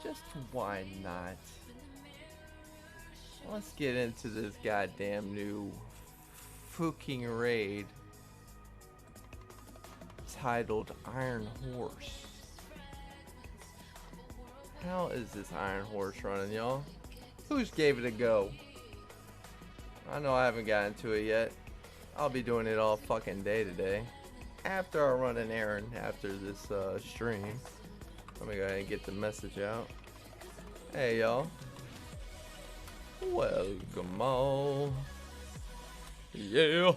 Just why not? Let's get into this goddamn new fucking raid titled Iron Horse. How is this Iron Horse running, y'all? Who's gave it a go? I know I haven't gotten to it yet. I'll be doing it all fucking day today. After I run an errand after this stream. Let me go ahead and get the message out. Hey y'all. Welcome all. Yeah.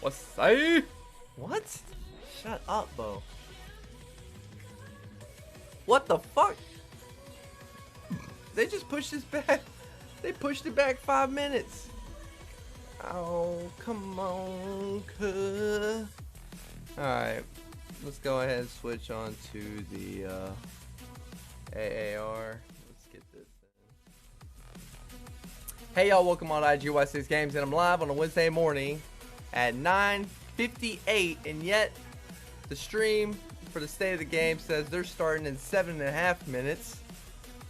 What's say? What? Shut up, Bo. What the fuck? They just pushed this back. They pushed it back 5 minutes. Oh, come on, cuh. Alright. Let's go ahead and switch on to the AAR. Let's get this in. Hey y'all, welcome on IGY6 Games, and I'm live on a Wednesday morning at 9:58, and yet the stream for the state of the game says they're starting in 7.5 minutes.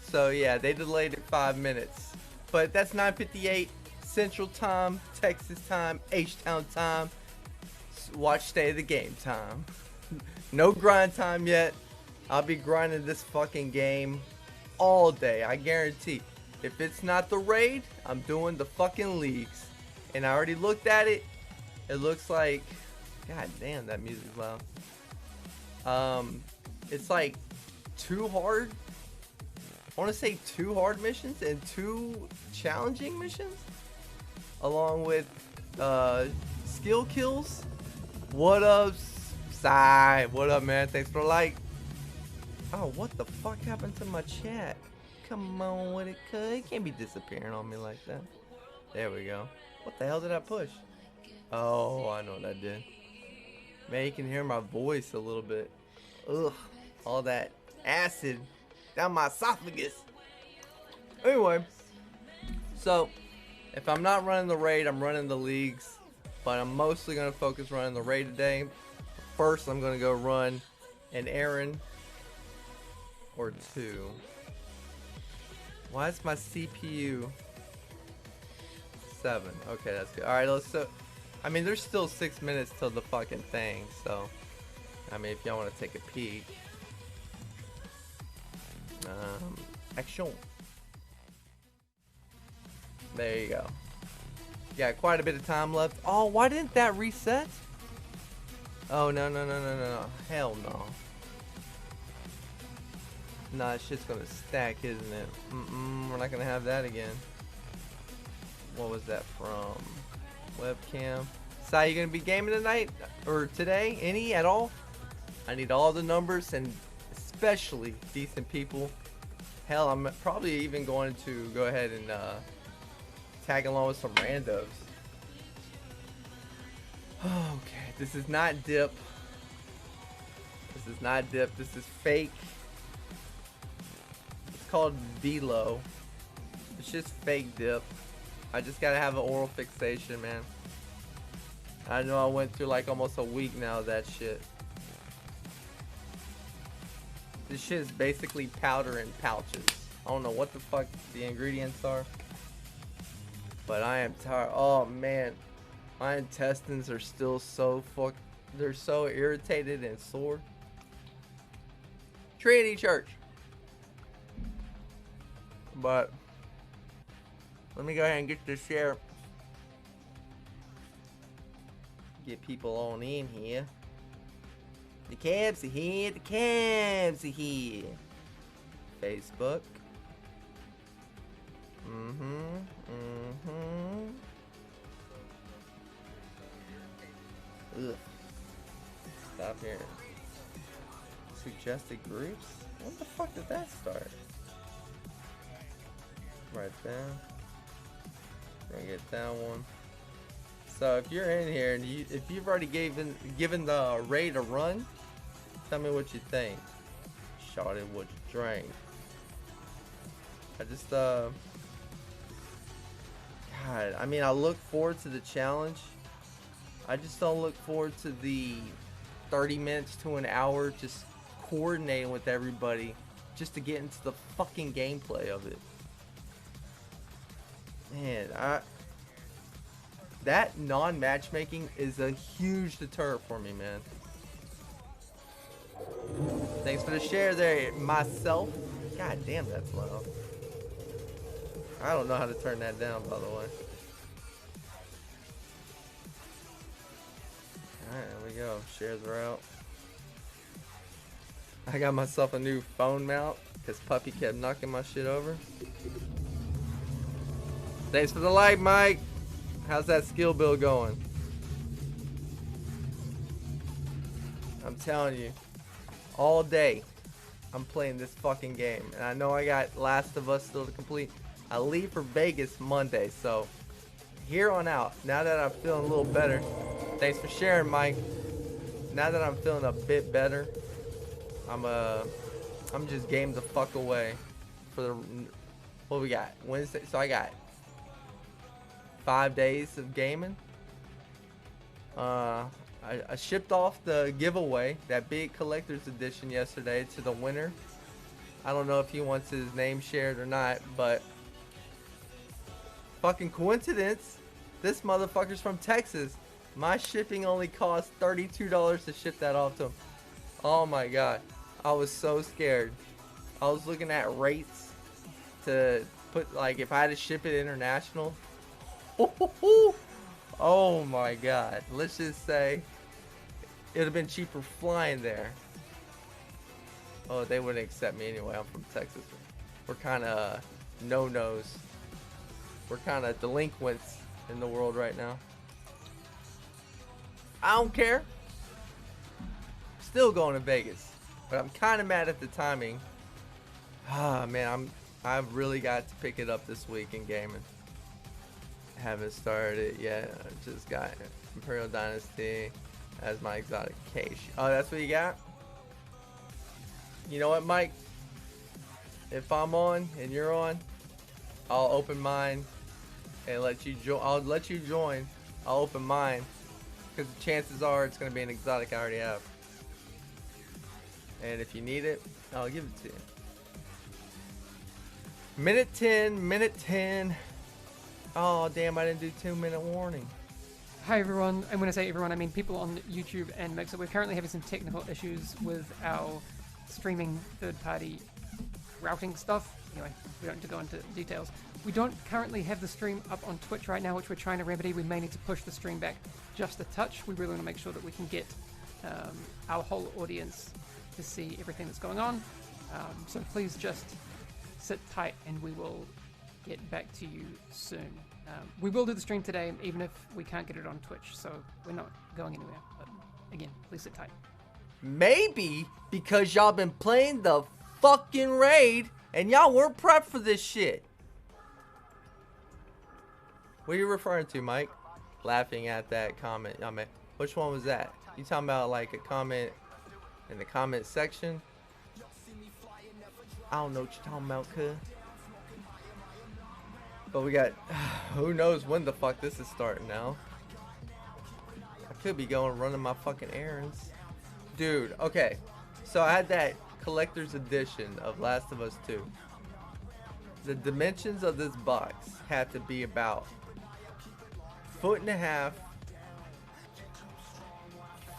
So yeah, they delayed it 5 minutes. But that's 9:58 Central Time, Texas time, H-Town time. Watch state of the game time. No grind time yet. I'll be grinding this fucking game all day, I guarantee. If it's not the raid, I'm doing the fucking leagues. And I already looked at it. It looks like, god damn, that music's loud. It's like 2 hard. I want to say 2 hard missions and 2 challenging missions, along with skill kills. What up, Sai? What up, man? Thanks for the like. Oh, what the fuck happened to my chat? Come on with it, cuz. It can't be disappearing on me like that. There we go. What the hell did I push? Oh, I know what I did. Man, you can hear my voice a little bit. Ugh, all that acid down my esophagus. Anyway, so if I'm not running the raid, I'm running the leagues, but I'm mostly going to focus running the raid today. First, I'm going to go run an errand or 2. Why is my CPU 7? Okay, that's good. Alright, I mean, there's still 6 minutes till the fucking thing, so I mean, if y'all want to take a peek. Action. There you go. Got quite a bit of time left. Oh, why didn't that reset? Oh, no. Hell no. Nah, it's just gonna stack, isn't it? We're not gonna have that again. What was that from? Webcam. Sai, you gonna be gaming tonight? Or today? Any at all? I need all the numbers, and especially decent people. Hell, I'm probably even going to go ahead and tag along with some randos. Okay, this is not dip. This is not dip. This is fake. It's called Velo. It's just fake dip. I just gotta have an oral fixation, man. I know I went through like almost a week now of that shit. This shit is basically powder in pouches. I don't know what the fuck the ingredients are, but I am tired. Oh man, my intestines are still so they're so irritated and sore. Trinity Church. But let me go ahead and get this share. Get people on in here. The cabs are here. The cabs are here. Facebook. Ugh. Stop here. Suggested groups? When the fuck did that start? Right there. Gonna get that one. So if you're in here and if you've already given the raid a run, tell me what you think. Shawty, what you drink? I just God, I mean, I look forward to the challenge. I just don't look forward to the 30 minutes to an hour just coordinating with everybody just to get into the fucking gameplay of it. Man, that non-matchmaking is a huge deterrent for me, man. Thanks for the share there, myself. God damn, that's loud. I don't know how to turn that down, by the way. Alright, there we go. Shares are out. I got myself a new phone mount because Puppy kept knocking my shit over. Thanks for the like, Mike. How's that skill build going? I'm telling you, all day I'm playing this fucking game. And I know I got Last of Us still to complete. I leave for Vegas Monday, so here on out, now that I'm feeling a little better, thanks for sharing, Mike. Now that I'm feeling a bit better, I'm just game the fuck away for the, what we got, Wednesday. So I got 5 days of gaming. I shipped off the giveaway, that big collector's edition, yesterday to the winner. I don't know if he wants his name shared or not, but fucking coincidence, this motherfucker's from Texas. My shipping only cost $32 to ship that off to him. Oh my god, I was so scared. I was looking at rates to put, like, if I had to ship it international. Oh my god, let's just say it would have been cheaper flying there. Oh, they wouldn't accept me anyway. I'm from Texas. We're kind of no-nos. We're kind of delinquents in the world right now. I don't care. Still going to Vegas, but I'm kind of mad at the timing. Ah, man, I've really got to pick it up this week in gaming. Haven't started it yet. I just got Imperial Dynasty as my exotic cache. Oh, that's what you got? You know what, Mike? If I'm on and you're on, I'll open mine and let you join. I'll let you join. I'll open mine because the chances are it's going to be an exotic I already have. And if you need it, I'll give it to you. Minute 10, minute 10. Oh, damn, I didn't do 2-minute warning. Hi, everyone. I'm going to say everyone, I mean people on YouTube and Mixer. We're currently having some technical issues with our streaming third-party routing stuff. Anyway, we don't need to go into details. We don't currently have the stream up on Twitch right now, which we're trying to remedy. We may need to push the stream back just a touch. We really want to make sure that we can get our whole audience to see everything that's going on. So please just sit tight and we will get back to you soon. We will do the stream today, even if we can't get it on Twitch, so we're not going anywhere. But again, please sit tight. Maybe because y'all been playing the fucking raid and y'all weren't prepped for this shit. What are you referring to, Mike? Laughing at that comment. I mean, which one was that? You talking about like a comment in the comment section? I don't know what you're talking about, cuz. But we got, who knows when the fuck this is starting now. I could be going running my fucking errands. Dude, okay. So I had that collector's edition of Last of Us 2. The dimensions of this box had to be about 1.5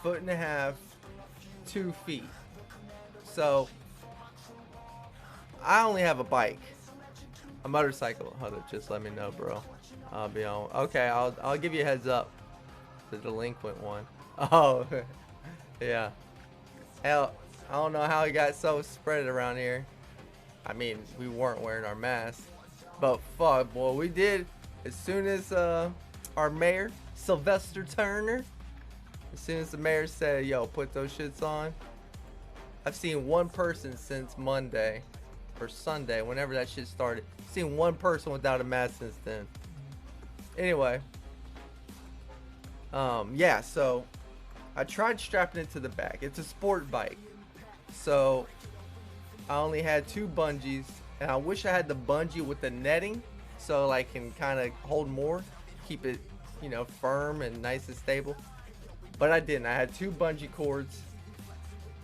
foot, 2 feet. So I only have a bike. A motorcycle. Hold up, just let me know, bro. I'll be on. Okay, I'll give you a heads up. The delinquent one. Oh, yeah. Hell, I don't know how it got so spread around here. I mean, we weren't wearing our masks, but fuck, boy, we did. As soon as our mayor, Sylvester Turner, as soon as the mayor said, "Yo, put those shits on," I've seen one person since Monday or Sunday, whenever that shit started. Seen one person without a mask since then. Anyway, yeah, so I tried strapping it to the back. It's a sport bike, so I only had 2 bungees, and I wish I had the bungee with the netting so I can kind of hold more, keep it, you know, firm and nice and stable. But I didn't. I had 2 bungee cords,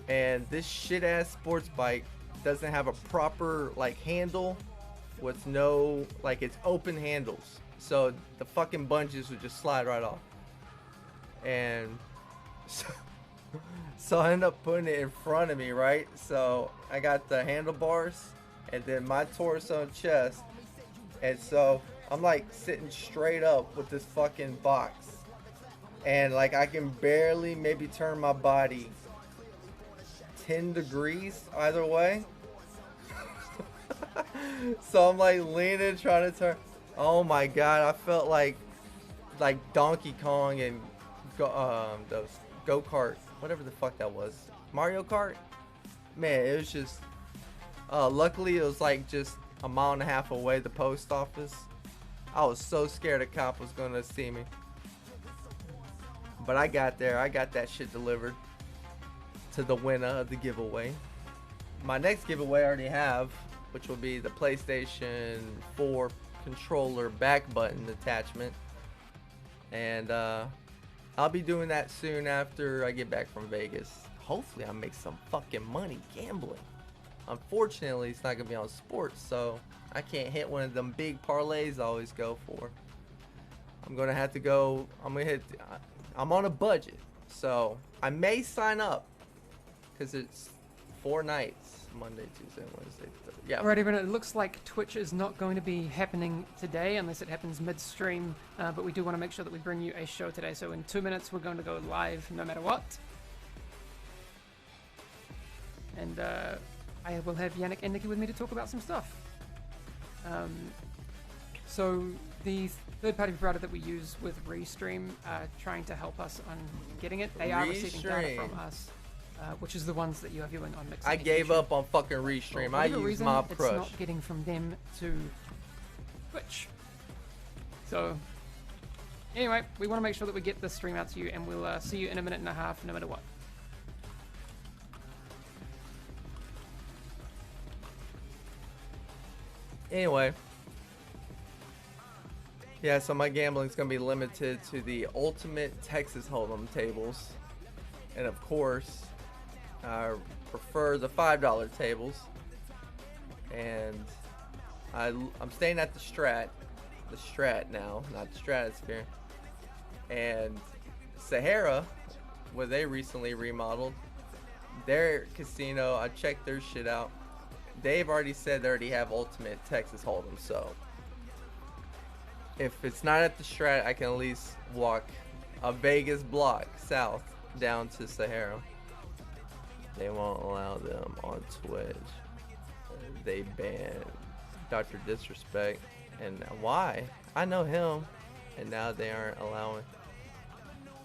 and this shit ass sports bike doesn't have a proper like handle with no like it's open handles. So the fucking bungees would just slide right off. And so I ended up putting it in front of me, right? So I got the handlebars and then my torso and chest. And so I'm like sitting straight up with this fucking box. And like I can barely maybe turn my body 10 degrees either way. So I'm like leaning, trying to turn. Oh my god, I felt like Donkey Kong and those go-kart, whatever the fuck that was, Mario Kart. Man, it was just. Luckily, it was like just a mile and a half away, the post office. I was so scared a cop was gonna see me. But I got there. I got that shit delivered to the winner of the giveaway. My next giveaway I already have, which will be the PlayStation 4 controller back button attachment. And I'll be doing that soon after I get back from Vegas. Hopefully I make some fucking money gambling. Unfortunately, it's not gonna be on sports, so I can't hit one of them big parlays I always go for. I'm gonna have to go. I'm on a budget, so I may sign up because it's 4 nights: Monday, Tuesday, Wednesday, Thursday. Yeah. Alright, everyone. It looks like Twitch is not going to be happening today unless it happens midstream. But we do want to make sure that we bring you a show today. So in 2 minutes, we're going to go live no matter what. And I will have Yannick and Nikki with me to talk about some stuff. So the third-party provider that we use with Restream are trying to help us on getting it. They are receiving data from us, which is the ones that you are viewing on Mixer. I gave up on fucking Restream. I use Mob Crush. It's not getting from them to Twitch. So anyway, we want to make sure that we get this stream out to you, and we'll see you in a minute and a half, no matter what. Anyway, yeah, so my gambling's gonna be limited to the ultimate Texas Hold'em tables, and of course, I prefer the $5 tables. And I'm staying at the Strat now, not the Stratosphere. And Sahara, where they recently remodeled their casino, I checked their shit out. They've already said they already have ultimate Texas Hold'em, so if it's not at the Strat, I can at least walk a Vegas block south down to Sahara. They won't allow them on Twitch. They banned Dr. Disrespect, and why? I know him, and now they aren't allowing.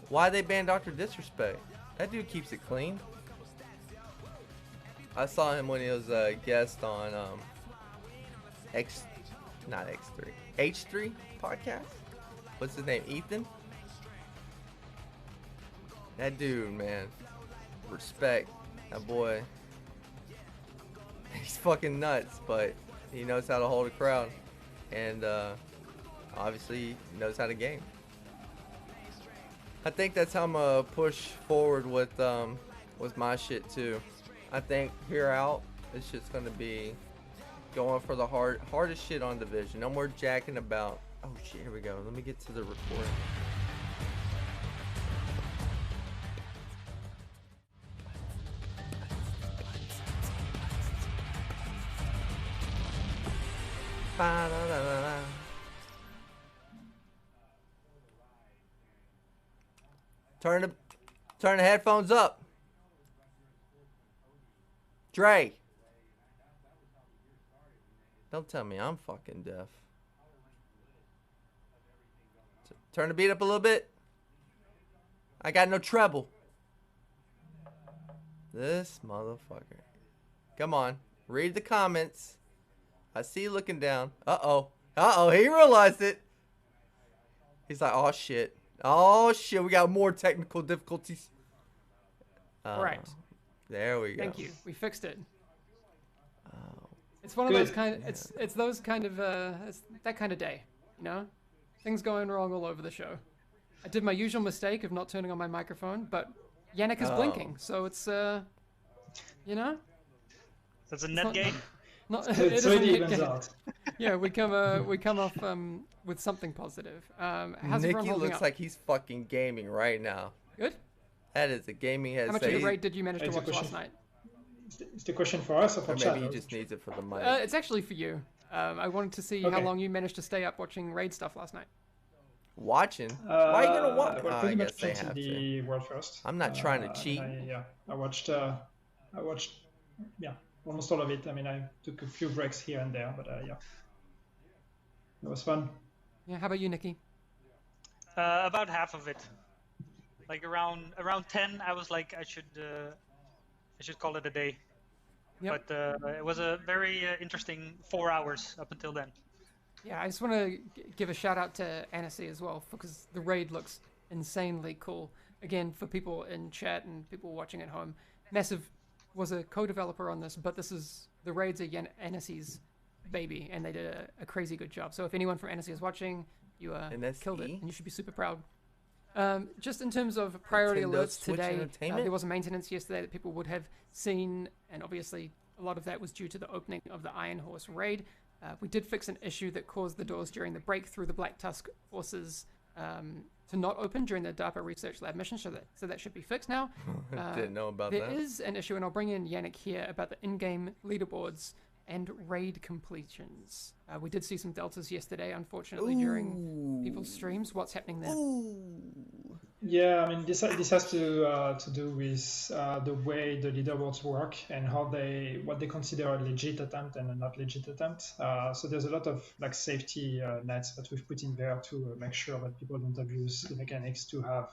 Why they banned Dr. Disrespect? That dude keeps it clean. I saw him when he was a guest on H3 podcast. What's his name? Ethan? That dude, man. Respect. That boy. He's fucking nuts, but he knows how to hold a crowd. And obviously he knows how to game. I think that's how I'm gonna push forward with my shit too. I think here out, it's just gonna be going for the hardest shit on Division. No more jacking about. Oh shit, here we go. Let me get to the recording. Turn the headphones up. Dre. Don't tell me I'm fucking deaf. Turn the beat up a little bit. I got no treble. This motherfucker. Come on. Read the comments. I see you looking down. Uh-oh. Uh-oh. He realized it. He's like, oh, shit. Oh, shit. We got more technical difficulties. Right. There we go. Thank you. We fixed it. Oh. It's one of those kind of, it's those kind of, it's that kind of day, you know? Things going wrong all over the show. I did my usual mistake of not turning on my microphone, but Yannick is blinking, so it's, you know? That's a net gain. Not, So it it isn't evens net gain. out. Yeah, we come off with something positive. How's everyone Nikki holding looks up? like he's fucking gaming right now. Good. That is a gaming How headset. much of the raid did you manage to It's a watch last question. night? Is the question for us or for Or chat? maybe he just needs it for the mic. It's actually for you. I wanted to see how Okay. long you managed to stay up watching raid stuff last night. Watching? Why are you gonna watch? Well, Oh, I pretty guess much they until have to. the world first. I'm not trying to I mean, cheat. I watched almost all of it. I mean, I took a few breaks here and there, but yeah, it was fun. Yeah. How about you, Nikki? About half of it. Like around 10, I was like, I should call it a day. Yep. But it was a very interesting 4 hours up until then. Yeah, I just want to give a shout out to Annecy as well because the raid looks insanely cool. Again, for people in chat and people watching at home, Massive was a co-developer on this, but the raids are Annecy's baby, and they did a crazy good job. So if anyone from Annecy is watching, you killed it, and you should be super proud. Just in terms of priority Nintendo alerts Switch today, Entertainment? there was a maintenance yesterday that people would have seen, and obviously a lot of that was due to the opening of the Iron Horse raid. We did fix an issue that caused the doors during the break through the Black Tusk forces to not open during the DARPA Research Lab mission, so that should be fixed now. Didn't know about There that. is an issue, and I'll bring in Yannick here, about the in-game leaderboards and raid completions. We did see some deltas yesterday, unfortunately, during people's streams. What's happening there? Yeah, I mean, this has to do with the way the leaderboards work and what they consider a legit attempt and a not legit attempt. So there's a lot of like safety nets that we've put in there to make sure that people don't abuse the mechanics to have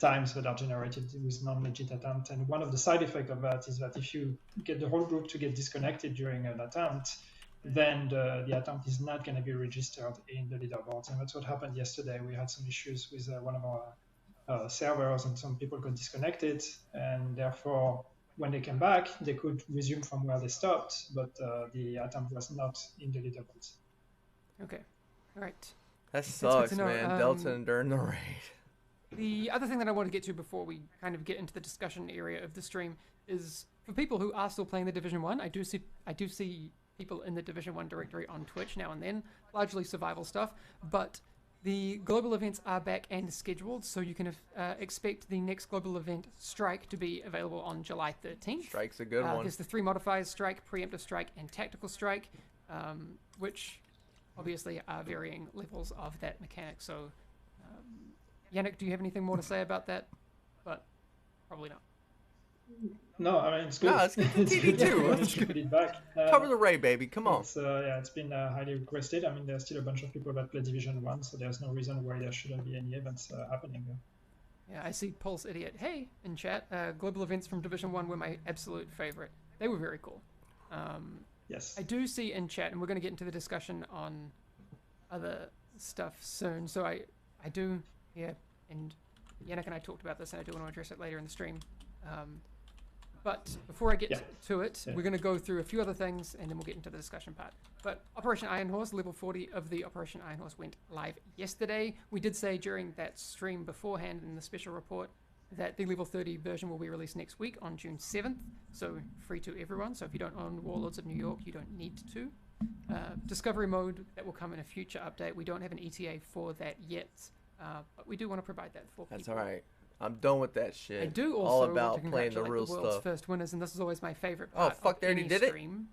times that are generated with non-legit attempt. And one of the side effects of that is that if you get the whole group to get disconnected during an attempt, then the attempt is not going to be registered in the leaderboards. And that's what happened yesterday. We had some issues with one of our servers, and some people got disconnected, and therefore when they came back, they could resume from where they stopped, but the attempt was not in the leaderboards. Okay, all right. That good sucks, to know. man. Delta during the raid. The other thing that I want to get to before we kind of get into the discussion area of the stream is for people who are still playing the Division 1, I do see people in the Division 1 directory on Twitch now and then, largely survival stuff, but the global events are back and scheduled, so you can expect the next global event, Strike, to be available on July 13th. Strike's a good one. There's the 3 modifiers, Strike, Preemptive Strike, and Tactical Strike, which obviously are varying levels of that mechanic. So, Yannick, do you have anything more to say about that? But probably not. No, I mean, it's good. No, it's good to TD too. We managed to put it back. Cover the raid, baby. Come on. It's been highly requested. I mean, there's still a bunch of people that play Division 1, so there's no reason why there shouldn't be any events happening there. Yeah, I see Pulse Idiot. Hey, in chat, global events from Division 1 were my absolute favorite. They were very cool. Yes. I do see in chat, and we're going to get into the discussion on other stuff soon, so I do, yeah, and Yannick and I talked about this, and I do want to address it later in the stream. But before I get to it, we're going to go through a few other things, and then we'll get into the discussion part. But Operation Iron Horse, level 40 of the Operation Iron Horse went live yesterday. We did say during that stream beforehand in the special report that the level 30 version will be released next week on June 7th, so free to everyone. So if you don't own Warlords of New York, you don't need to. Discovery mode, that will come in a future update. We don't have an ETA for that yet, but we do want to provide that for people. That's all right. I'm done with that shit. I do also all want about to playing the congratulate real the world's stuff. first winners, and this is always my favorite Oh, part fuck, of they already any did it? stream.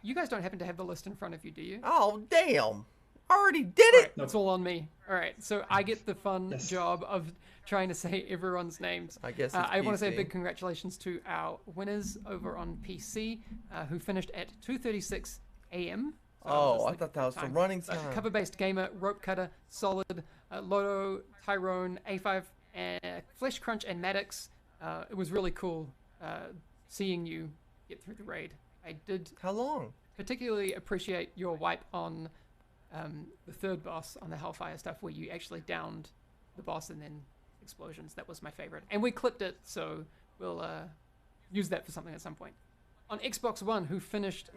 You guys don't happen to have the list in front of you, do you? Oh, damn. I already did Right, it. that's all on me. All right, so I get the fun job of trying to say everyone's names. I guess it's I want to say a PC. big congratulations to our winners over on PC, who finished at 2:36 a.m. So Oh, I thought that was the running time. Cover-based gamer, rope cutter, solid, Loto, Tyrone, A5, Flesh Crunch, and Maddox. It was really cool seeing you get through the raid. I did. How long? Particularly appreciate your wipe on the third boss on the Hellfire stuff, where you actually downed the boss and then explosions. That was my favorite, and we clipped it, so we'll use that for something at some point. On Xbox One, who finished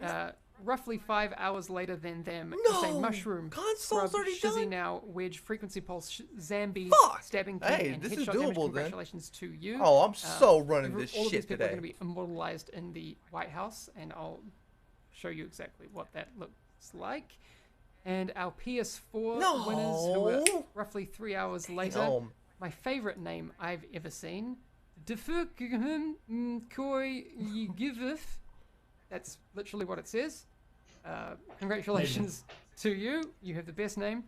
roughly 5 hours later than them, No! say Mushroom, Console's Scrub, already Shizzy done? Now, Wedge, Frequency Pulse, Zambi, Fuck! Stabbing King, Hey, and this Headshot is Damage. doable then. Congratulations to you. Oh, I'm so running this all of these shit people are today. going to be immortalized in the White House, and I'll show you exactly what that looks like. And our PS4 winners, who are No. roughly 3 hours later, Damn. my favorite name I've ever seen. That's literally what it says. Congratulations to you. You have the best name.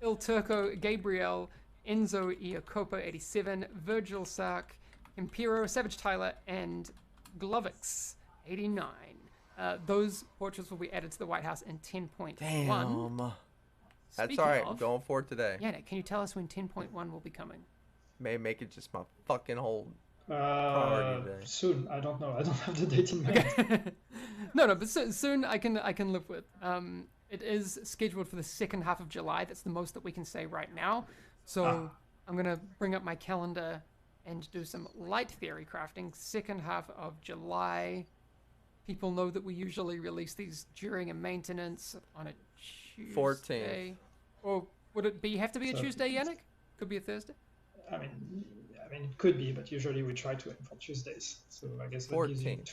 Il Turco, Gabriel, Enzo Iacopo 87, Virgil Sark, Impero, Savage Tyler, and Glovix 89. Those portraits will be added to the White House in 10.1. Damn. That's Speaking alright. of, Going for it today. Yannick, can you tell us when 10.1 will be coming? May make it just my fucking whole priority today. Soon. I don't know. I don't have the date in mind. No, but soon I can live with. It is scheduled for the second half of July. That's the most that we can say right now. So I'm gonna bring up my calendar and do some light theory crafting. Second half of July. People know that we usually release these during a maintenance on a Tuesday. 14th. Or would it have to be a Tuesday, Yannick? Could be a Thursday. I mean, it could be, but usually we try to aim for Tuesdays. So I guess that gives you 14th.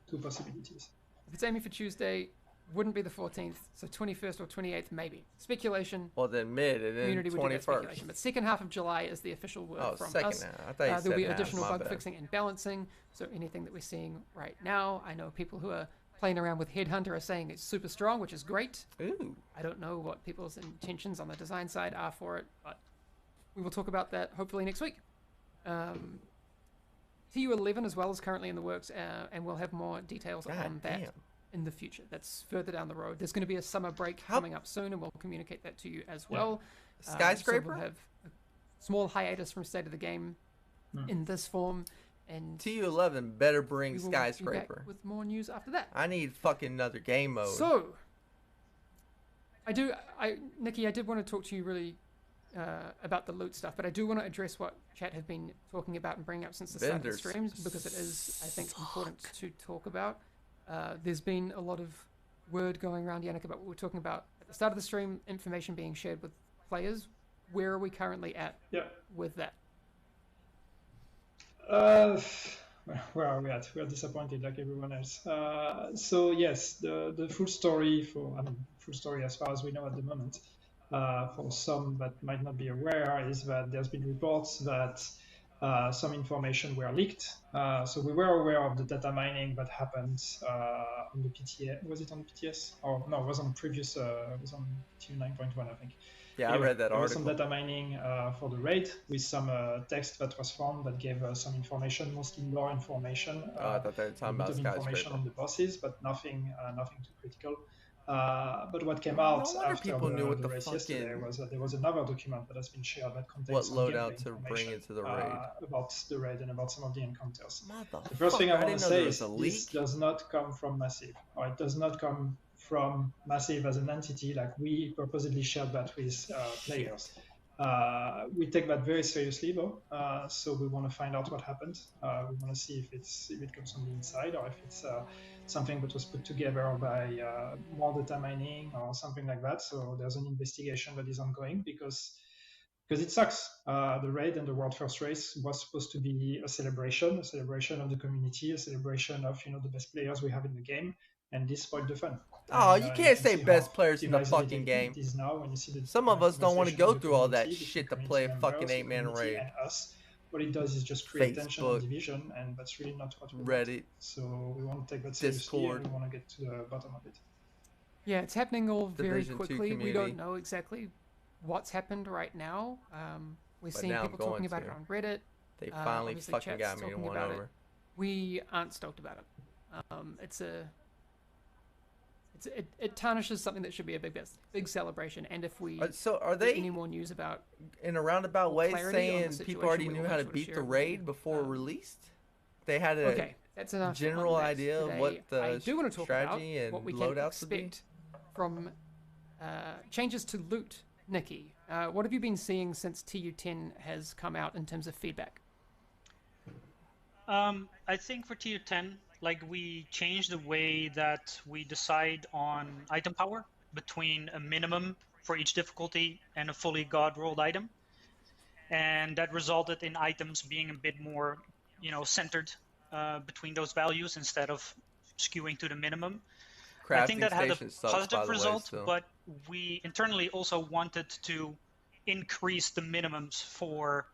two possibilities. If it's aiming for Tuesday, wouldn't be the 14th, so 21st or 28th maybe. Speculation. Well, then mid and then Community would do that 21st. speculation, but second half of July is the official word Oh, from second us. half. I thought you said There'll be half. additional My bug bad. fixing and balancing. So anything that we're seeing right now, I know people who are playing around with Headhunter are saying it's super strong, which is great. Ooh. I don't know what people's intentions on the design side are for it, but we will talk about that hopefully next week. TU11 as well is currently in the works, and we'll have more details God on that damn. in the future. That's further down the road. There's going to be a summer break coming up soon, and we'll communicate that to you as well. Skyscraper? So we'll have a small hiatus from State of the Game in this form, and TU11 better bring we will be back Skyscraper. with more news after that. I need fucking another game mode. So, Nikki, I did want to talk to you really about the loot stuff, but I do want to address what chat have been talking about and bringing up since the start of the Vendors streams, because it is, I think, important to talk about. There's been a lot of word going around, Yannick, about what we were talking about at the start of the stream, information being shared with players. Where are we currently at with that? Where are we at? We are disappointed like everyone else. So yes, the full story full story as far as we know at the moment, for some that might not be aware, is that there's been reports that some information were leaked. So we were aware of the data mining that happened on the PTS. Was it on PTS? Oh no, it was on previous. It was on TU 9.1, I think. Yeah, Anyway, I read that there was some article. data mining for the raid with some text that was found that gave some information, mostly lore information. Oh, I thought they were a talking bit about of information Skyscraper. on the bosses, but nothing too critical. But what came out No wonder after people knew what the the race yesterday fucking- was that there was another document that has been shared that contains What some loadout gameplay to bring information, into the raid. about the raid and about some of the encounters. Motherfucker, The first thing I want didn't to know there say was is a this leak. does not come from Massive, or it does not come from Massive as an entity. Like we purposely shared that with players. We take that very seriously, though. So we want to find out what happened. We want to see if it comes from the inside or if it's something that was put together by more data mining or something like that. So there's an investigation that is ongoing because it sucks. The raid and the World First Race was supposed to be a celebration of the community, a celebration of the best players we have in the game, and this spoiled the fun. Oh, And, you you can't can say see best how players in the divided fucking it game. is now when you see the Some of us don't want to conversation go of the through all that community, shit to between play a community fucking members, 8-man community raid. and us. What it does is just create tension Facebook, and division, and that's really not what we want. Reddit, So we want to take that seriously, Discord. and we want to get to the bottom of it. Yeah, it's happening all very Division 2 quickly. We community. don't know exactly what's happened right now. We're But seeing now I'm people talking going about it to. on Reddit. They finally Obviously fucking chat's got me to talking one about it. over. We aren't stoked about it. It tarnishes something that should be a big celebration. And if we So are get any they more news about in a roundabout way clarity on the saying people already situation, knew we'll how to make sure to beat share the it with raid you. before released? They had a okay, that's enough. general on that idea of today. what the I do want to talk strategy about and what we can loadouts would be? expect from changes to loot. Nikki, what have you been seeing since TU10 has come out in terms of feedback? I think for TU10, like we changed the way that we decide on item power between a minimum for each difficulty and a fully god rolled item, and that resulted in items being a bit more, centered between those values instead of skewing to the minimum. I think Crafting that had a station sucks, by positive the way, result, still. but we internally also wanted to increase the minimums for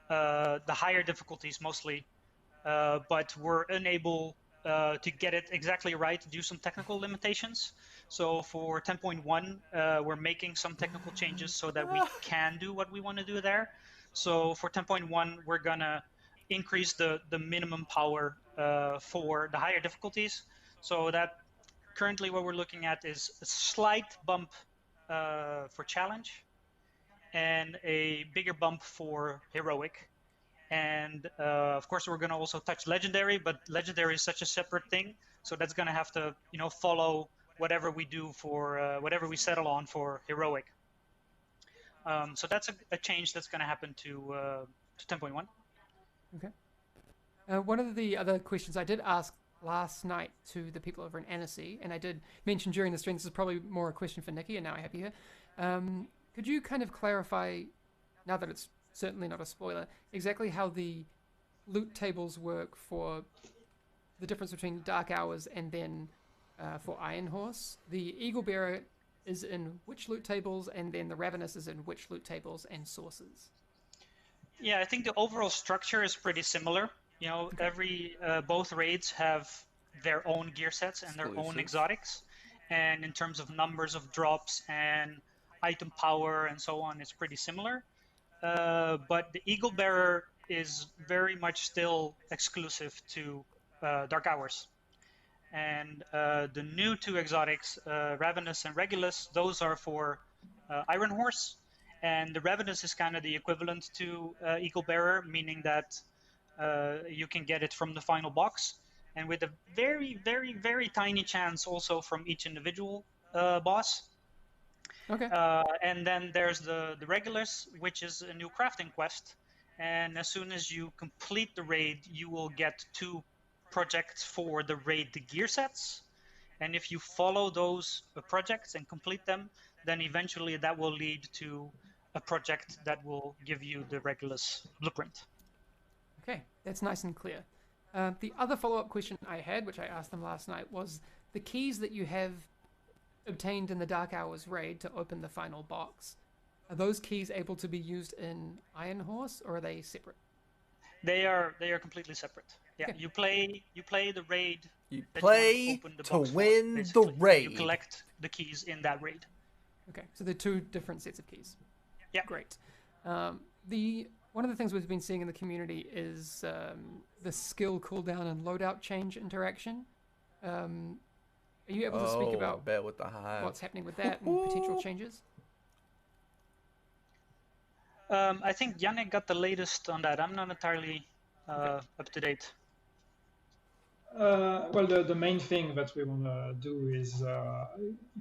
the higher difficulties mostly, but we're unable to get it exactly right due to some technical limitations. So for 10.1, we're making some technical changes so that we can do what we want to do there. So for 10.1, we're gonna increase the minimum power for the higher difficulties, so that currently what we're looking at is a slight bump for challenge and a bigger bump for heroic. And of course, we're going to also touch legendary, but legendary is such a separate thing, so that's going to have to, follow whatever we do for whatever we settle on for heroic. So that's a change that's going to happen to 10.1. Okay. One of the other questions I did ask last night to the people over in Annecy, and I did mention during the stream, this is probably more a question for Nikki, and now I have you here. Could you kind of clarify, now that it's certainly not a spoiler, exactly how the loot tables work for the difference between Dark Hours and then for Iron Horse? The Eagle Bearer is in which loot tables, and then the Ravenous is in which loot tables and sources? Yeah, I think the overall structure is pretty similar. Every both raids have their own gear sets and their own exotics, and in terms of numbers of drops and item power and so on, it's pretty similar. But the Eagle Bearer is very much still exclusive to Dark Hours. And the new two exotics, Ravenous and Regulus, those are for Iron Horse. And the Ravenous is kind of the equivalent to Eagle Bearer, meaning that you can get it from the final box, and with a very, very, very tiny chance also from each individual boss. Okay. And then there's the Regulus, which is a new crafting quest. And as soon as you complete the raid, you will get 2 projects for the raid gear sets. And if you follow those projects and complete them, then eventually that will lead to a project that will give you the Regulus blueprint. Okay, that's nice and clear. The other follow-up question I had, which I asked them last night, was the keys that you have obtained in the Dark Hours raid to open the final box. Are those keys able to be used in Iron Horse, or are they separate? They are completely separate. Yeah, Okay. you play the raid. You play to win the raid. You collect the keys in that raid. Okay, so they're 2 different sets of keys. Yeah. Great. One of the things we've been seeing in the community is the skill cooldown and loadout change interaction. Are you able to speak about with the hive. what's happening with that and potential changes? I think Yannick got the latest on that. I'm not entirely up to date. Well, the main thing that we want to do is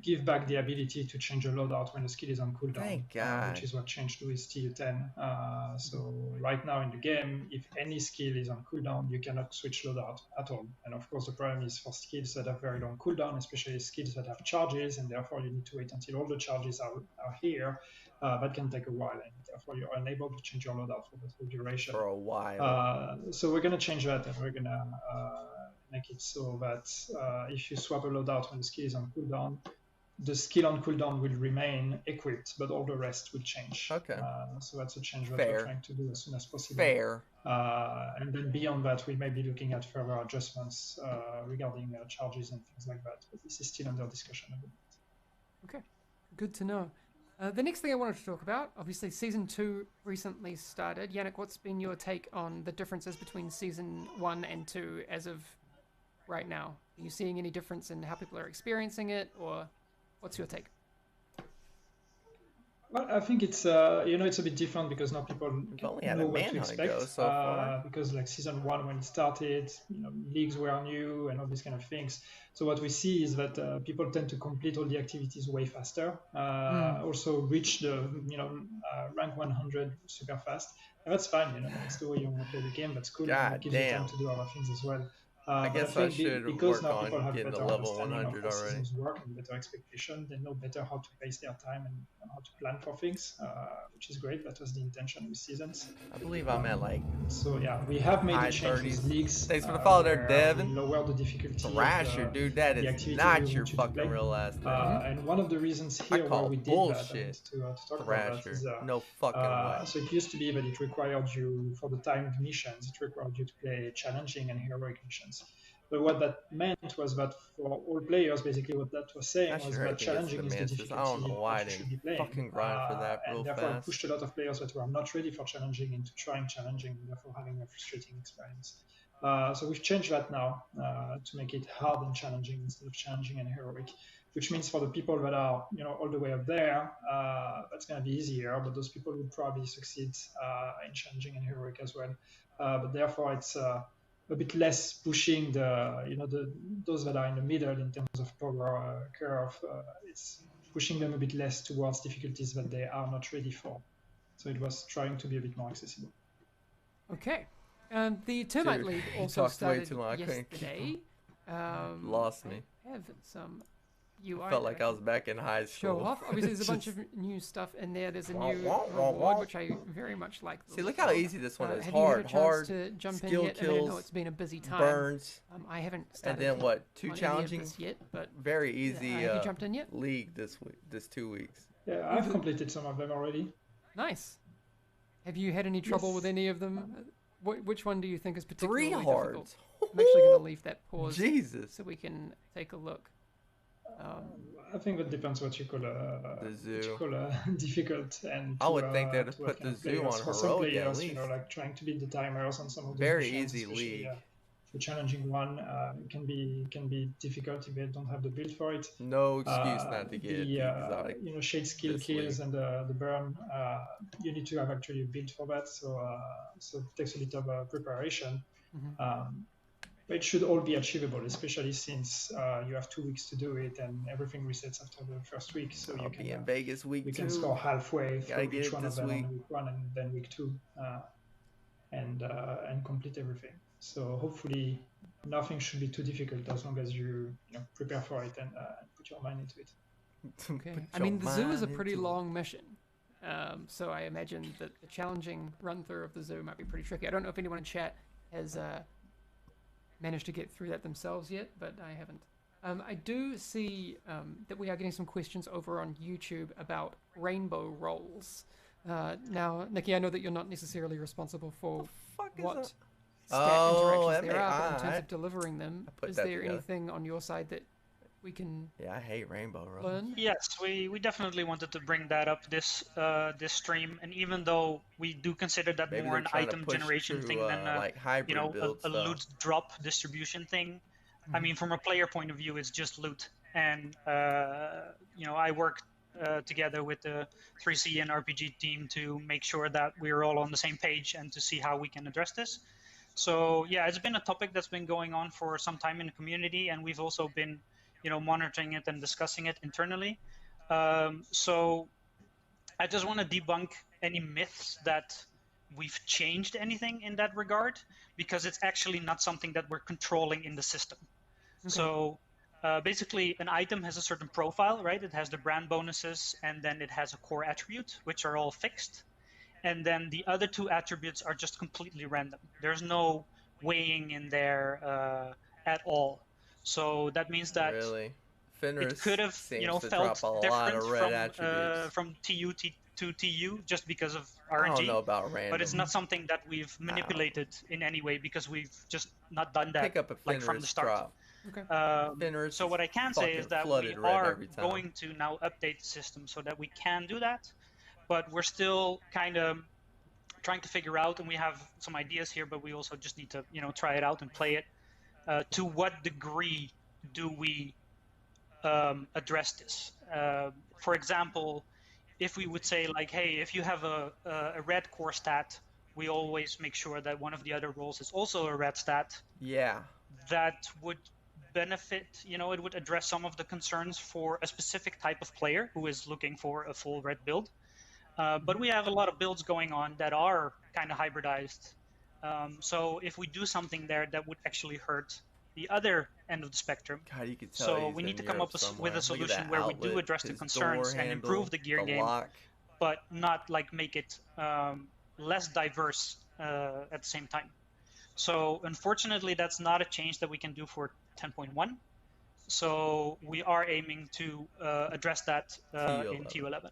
give back the ability to change a loadout when a skill is on cooldown. Thank God. Which is what changed with Steel 10. So right now in the game, if any skill is on cooldown, you cannot switch loadout at all. And of course, the problem is for skills that have very long cooldown, especially skills that have charges, and therefore you need to wait until all the charges are here. That can take a while, and therefore you're unable to change your loadout for the full duration. For a while. So we're going to change that, and we're going to make it so that if you swap a loadout when the skill is on cooldown, the skill on cooldown will remain equipped, but all the rest will change. Okay. So that's a change that we're trying to do as soon as possible. Fair. And then beyond that, we may be looking at further adjustments regarding charges and things like that. But this is still under discussion. Okay, good to know. The next thing I wanted to talk about, obviously Season 2 recently started. Yannick, what's been your take on the differences between Season 1 and 2 as of right now? Are you seeing any difference in how people are experiencing it, or what's your take? Well, I think it's it's a bit different because now people know what to expect. So far. Because like Season 1 when it started, leagues were new and all these kind of things. So what we see is that people tend to complete all the activities way faster. Also reach the rank 100 super fast. And that's fine. That's the way you want to play the game. That's cool. It gives you time to do other things as well. I But guess I think should because work now people on have getting to better level understanding of 100 how already. systems work and better expectation, they know better how to pace their time and how to plan for things, which is great. That was the intention with seasons. I believe I'm at like So yeah, we have made a high change 30s. with leagues. Thanks for the follow there, where Devin. we lower the difficulty Thrasher, of dude, that the is activity not we your want you to fucking play. real last name. And one of the reasons I here why call we did bullshit. that, and to talk about that, Thrasher. is No fucking way. so it used to be that it required you, for the timed missions, it required you to play challenging and heroic missions. But what that meant was that for all players, basically what that was saying was that challenging is the difficulty I don't know why that you should be playing. fucking grind for that real and therefore fast. it pushed a lot of players that were not ready for challenging into trying challenging, and therefore having a frustrating experience. So we've changed that now to make it hard and challenging instead of challenging and heroic, which means for the people that are all the way up there, that's going to be easier. But those people would probably succeed in challenging and heroic as well. But therefore, it's a bit less pushing those that are in the middle in terms of power curve. It's pushing them a bit less towards difficulties that they are not ready for. So it was trying to be a bit more accessible. Okay. The Termite League also started yesterday. Lost me. I have some UI. Felt like I was back in high school. Show off. Obviously, there's a bunch of new stuff in there. There's a new reward, which I very much like. See, look how easy this one is. Have Hard, you had a chance to jump in yet? kills, I mean, I know it's been a busy time. burns. I haven't started. And then what? 2 challenging yet, but very easy. have you jumped in yet? League this week, this 2 weeks. Yeah, I've completed some of them already. Nice. Have you had any trouble with any of them? Which one do you think is particularly 3 difficult? hards. I'm actually going to leave that pause Jesus. so we can take a look. I think that depends what you call difficult. And I would think they'd put the zoo on for some heroic players, at least. like trying to beat the timers on some of those Very missions, easy league. The challenging one can be difficult if they don't have the build for it. No excuse not to get the exotic. Shade skill kills and the burn. You need to have actually a build for that. So it takes a bit of preparation. But it should all be achievable, especially since you have 2 weeks to do it, and everything resets after the first week. So I'll be in Vegas week 2. You can score halfway through each one of them week. on week 1 and then week 2, and complete everything. So hopefully nothing should be too difficult as long as you prepare for it and put your mind into it. Okay. I mean, the zoo is a pretty long mission. So I imagine that the challenging run through of the zoo might be pretty tricky. I don't know if anyone in chat has managed to get through that themselves yet, but I haven't. I do see that we are getting some questions over on YouTube about rainbow rolls. Now, Nikki, I know that you're not necessarily responsible for what stat interactions there are, but in terms of delivering them, is there anything on your side that we can I hate rainbow rolls. learn? Yes, we definitely wanted to bring that up this stream, and even though we do consider that Maybe more an item generation through, thing than like hybrid a loot drop distribution thing. I mean, from a player point of view, it's just loot, and I work together with the 3C and RPG team to make sure that we're all on the same page and to see how we can address this. So yeah, it's been a topic that's been going on for some time in the community, and we've also been monitoring it and discussing it internally. So I just want to debunk any myths that we've changed anything in that regard, because it's actually not something that we're controlling in the system. Okay. So basically an item has a certain profile, right? It has the brand bonuses, and then it has a core attribute, which are all fixed. And then the other 2 attributes are just completely random. There's no weighing in there at all. So that means that it could have, felt different from TU to TU just because of RNG. I don't know about random. But it's not something that we've manipulated in any way, because we've just not done that from the start. Okay. So what I can say is that we are going to now update the system so that we can do that. But we're still kind of trying to figure out, and we have some ideas here, but we also just need to, try it out and play it. To what degree do we address this? For example, if we would say like, hey, if you have a red core stat, we always make sure that one of the other roles is also a red stat. Yeah. That would benefit, it would address some of the concerns for a specific type of player who is looking for a full red build. But we have a lot of builds going on that are kind of hybridized. So if we do something there that would actually hurt the other end of the spectrum. God, you could tell So he's we need in to come Europe up with somewhere. a Look at solution that where we do outlet, address the his concerns door and handle, improve the gear game, lock. but not like make it less diverse at the same time. So unfortunately, that's not a change that we can do for 10.1. So we are aiming to address that in TU11.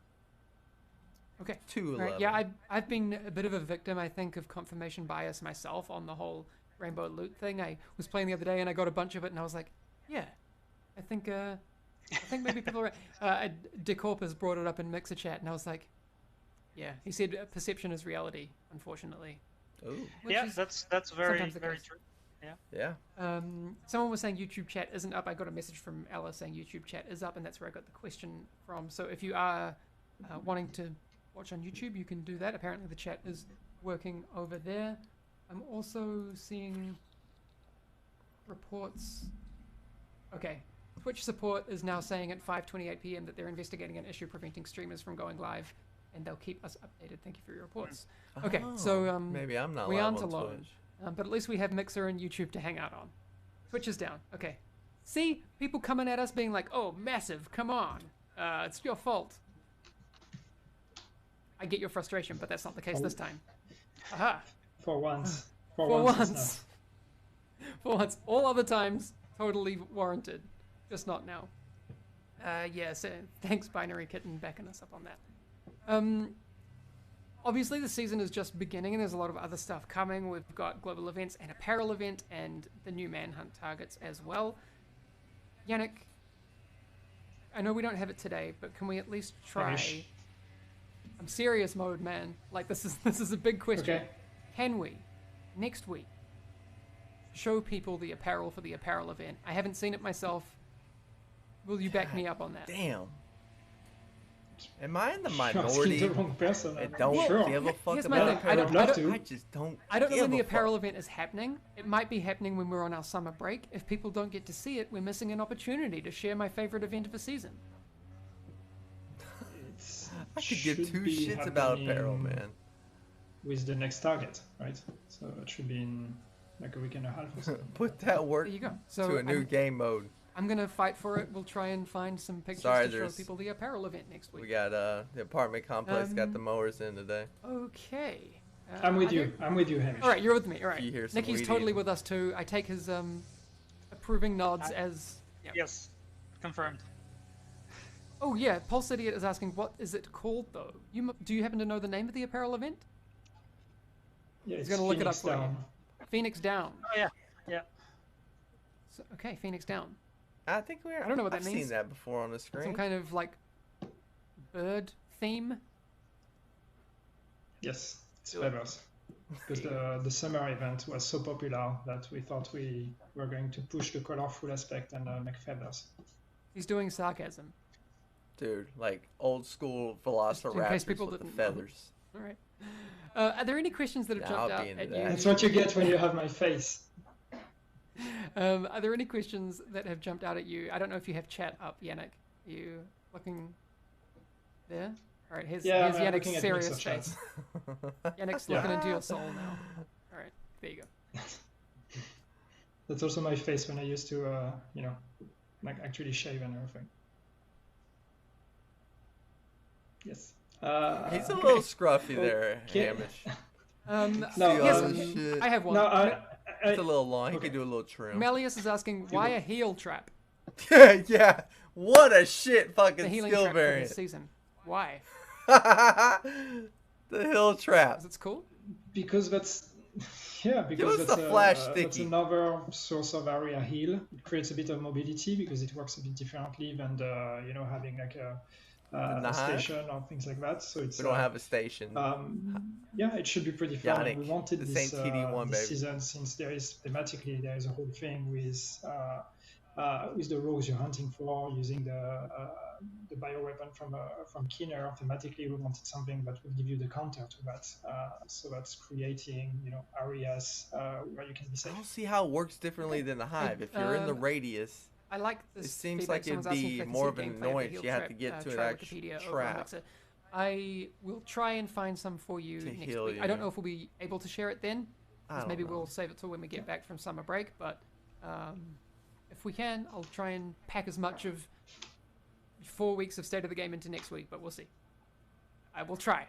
Okay. 211. Right. Yeah, I've been a bit of a victim, I think, of confirmation bias myself on the whole rainbow loot thing. I was playing the other day and I got a bunch of it and I was like, yeah, I think maybe people are right. Decorp has brought it up in Mixer chat and I was like, yeah, he said perception is reality, unfortunately. Ooh. Yeah, that's very very case. true. Yeah. Someone was saying YouTube chat isn't up. I got a message from Ella saying YouTube chat is up, and that's where I got the question from. So if you are wanting to watch on YouTube, you can do that. Apparently the chat is working over there. I'm also seeing reports. Okay. Twitch support is now saying at 5:28 p.m. that they're investigating an issue preventing streamers from going live, and they'll keep us updated. Thank you for your reports. Okay, so maybe I'm not we live aren't on alone. Twitch. But at least we have Mixer and YouTube to hang out on. Twitch is down. Okay. See? People coming at us being like, oh, massive, come on. It's your fault. I get your frustration, but that's not the case this time. Aha. For once. For once. For once. All other times, totally warranted. Just not now. Yeah, so thanks, Binary Kitten, backing us up on that. Obviously, the season is just beginning, and there's a lot of other stuff coming. We've got global events, an apparel event, and the new Manhunt targets as well. Yannick, I know we don't have it today, but can we at least try? I'm serious mode, man. Like this is a big question. Okay. Can we, next week, show people the apparel for the apparel event? I haven't seen it myself. Will you back me up on that? Damn. Am I in the You're asking minority? the wrong person. I don't Sure. give a fuck Here's my about thing. apparel. I'd love to. I just don't. I don't know give when the a fuck. apparel event is happening. It might be happening when we're on our summer break. If people don't get to see it, we're missing an opportunity to share my favorite event of the season. I could give Should two be shits about happening apparel, man. With the next target, right? So it should be in like a week and a half or so. Put that work There you go. So to a new game mode. I'm gonna fight for it. We'll try and find some pictures Sorry, to show there's- people the apparel event next week. We got the apartment complex got the mowers in today. Okay. I'm with I you. think- I'm with you, Hamish. All right, you're with me. All right. You hear some Nikki's weed totally eating. with us too. I take his approving nods as. Yeah. Yes, confirmed. Oh yeah, Pulse Idiot is asking, what is it called though? Do you happen to know the name of the apparel event? Yeah, He's it's gonna look it up Phoenix for you. Down. Phoenix Down. Oh yeah, yeah. So, okay, Phoenix Down. I think I don't know what that I've means. seen that before on the screen. Some kind of like bird theme. Yes, it's feathers. Because the summer event was so popular that we thought we were going to push the colorful aspect and make feathers. He's doing sarcasm. Dude, like old school in case velociraptors people with the didn't know. feathers. All right. Are there any questions that have Yeah, I'll jumped be out into at that. you? That's what you get when you have my face. Are there any questions that have jumped out at you? I don't know if you have chat up, Yannick. Are you looking there? All right, here's Yeah, I'm Yannick's looking at serious Mixer chat. face. Yannick's Yeah. looking into your soul now. All right, there you go. That's also my face when I used to, like actually shave and everything. Yes. He's a okay. little scruffy there, Okay. Hamish. No, See, yes, shit. I have one. No, It's a little long. He okay. could do a little trim. Melius is asking, why a heel trap? Yeah. What a shit The fucking healing skill trap for this variant. season. Why? The hill trap. Because it's cool? because that's yeah, Give because us that's, the flash that's sticky. another source of area heal. It creates a bit of mobility because it works a bit differently than having like a hive? station or things like that. So it's We don't have a station. yeah, it should be pretty fun. And we Yannick, wanted this this, ain't TD1, this baby. season since there is a whole thing with the rogues you're hunting for using the bioweapon from Keener. Thematically, we wanted something that would give you the counter to that. So that's creating areas where you can be I safe. don't see how it works differently than the hive. If you're in the radius, I like this. it seems feedback. like it'd Someone's asking be if I can more see of an gameplay the annoyance. heel You have trap, to get to an try actual Wikipedia over on trap. Mixer. I will try and find some for you To next heal week. you. I don't know if we'll be able to share it then. I 'Cause don't maybe know. we'll save it till when we get back from summer break. But If we can, I'll try and pack as much of 4 weeks of State of the Game into next week, but we'll see. I will try.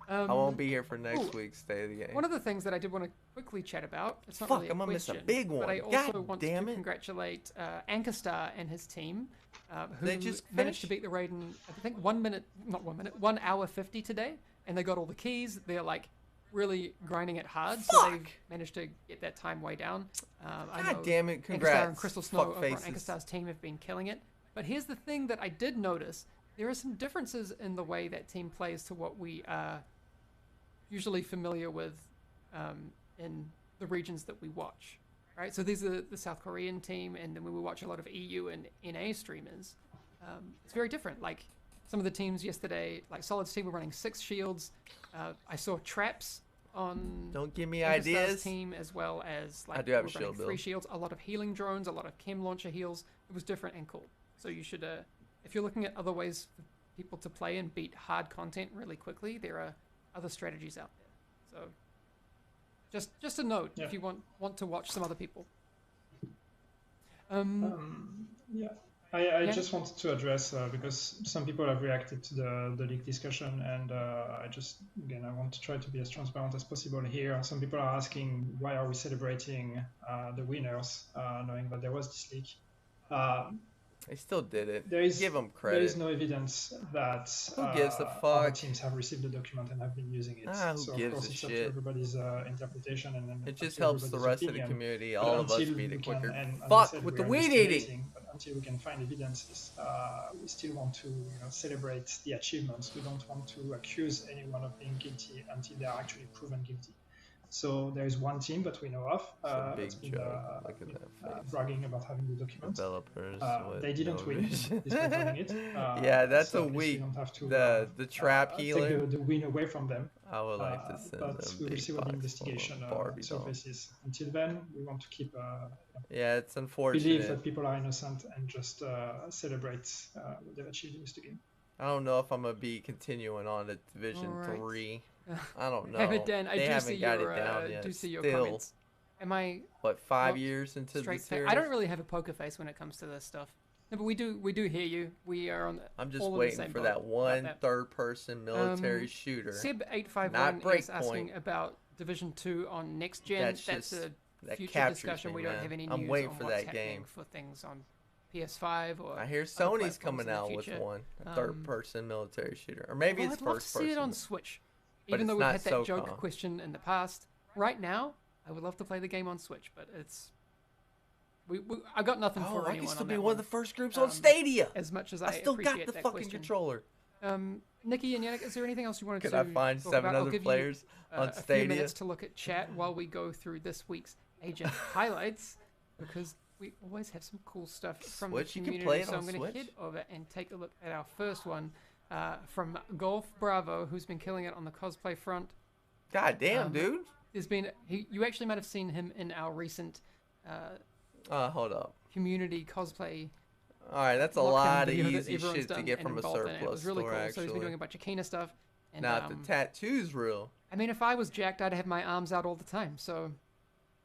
I won't be here for next week's State of the Game. One of the things that I did want to quickly chat about, it's not Fuck, really a I'm gonna miss a question, big one. but I also God want damn to it. congratulate Anchor and his team, who They just managed to finished? beat the raid in, I think, 1 hour 50 today, and they got all the keys. They're like really grinding it hard, so they've managed to get that time way down. I know God damn it, Anchor congrats. and Crystal Snow over on fuckfaces. Anchor's team have been killing it. But here's the thing that I did notice. There are some differences in the way that team plays to what we are usually familiar with in the regions that we watch, right? So these are the South Korean team, and then when we watch a lot of EU and NA streamers, it's very different. Like some of the teams yesterday, like Solid's team were running 6 shields. I saw traps on Don't give me Anchor Star's ideas. team, as well as like I do have we're a running shield 3 build. shields, a lot of healing drones, a lot of chem launcher heals. It was different and cool. So you should, if you're looking at other ways for people to play and beat hard content really quickly, there are other strategies out there. So just a note if you want to watch some other people. Yeah, I just wanted to address because some people have reacted to the leak discussion, and I want to try to be as transparent as possible here. Some people are asking why are we celebrating the winners, knowing that there was this leak. They still did it. Give them There credit. is no evidence that Who gives a other fuck? teams have received the document and have been using it. Who So gives of course a it's up shit? to everybody's interpretation, and then It just up to helps the everybody's rest of the opinion. community, But all of us until beat we it can- quicker. and as I Fuck said, with we're the weed eating. investigating, but until we can find evidences, we still want to celebrate the achievements. We don't want to accuse anyone of being guilty until they are actually proven guilty. So there is one team that we know of a big that's been joke. Look at that face. bragging about having the document. Developers. with They didn't no win, vision. despite having it. Yeah, that's so a at least we weak. don't have to, The trap healer. take the win away from them. I would like to send But them we will big see what the box investigation full of Barbie dolls. surfaces. Until then, we want to keep Yeah, it's believe unfortunate. that people are innocent and just celebrate what they've achieved in this game. I don't know if I'm gonna be continuing on to Division Alright. 3. I don't know. Damn it, Dan, I They do haven't see got your, it down yet. do see your Still, comments. Am I what, 5 not years into the straight face? series? I don't really have a poker face when it comes to this stuff. No, but we do hear you. We are on. I'm just all in the waiting same for boat that about one that. third-person military shooter. Seb851 Not is asking Breakpoint. about Division 2 on next gen. That's That's just- a that future captures discussion. me, We don't man. have any I'm news waiting on for what's that happening game. for things on PS5 or. I hear other Sony's platforms coming in the out with future. one, a third-person military shooter, or maybe Well, it's I'd love to first-person. see it on Switch. But Even it's though we've not had that joke SOCOM. question in the past, right now I would love to play the game on Switch, but it's. I got nothing Oh, for I anyone can still on be that one of one. the first groups Um, on Stadia. As much as I still got appreciate the that fucking question. controller. Nikki and Yannick, is there anything else you wanted Could to I find talk 7 about? I'll other give you, players on a few Stadia? minutes to look at chat while we go through this week's agent highlights, because we always have some cool stuff from Switch? the You can community. play it so on I'm going to Switch? head over and take a look at our first one from Golf Bravo, who's been killing it on the cosplay front. God damn, dude. There's been you actually might have seen him in our recent Hold up. community cosplay. All right, that's a lockdown lot of video that easy everyone's shit to done get and from a involved in it. It surplus was really store, cool. actually. So he's been doing a bunch of Kena stuff. And, Not the tattoo's real. I mean, if I was jacked, I'd have my arms out all the time. So,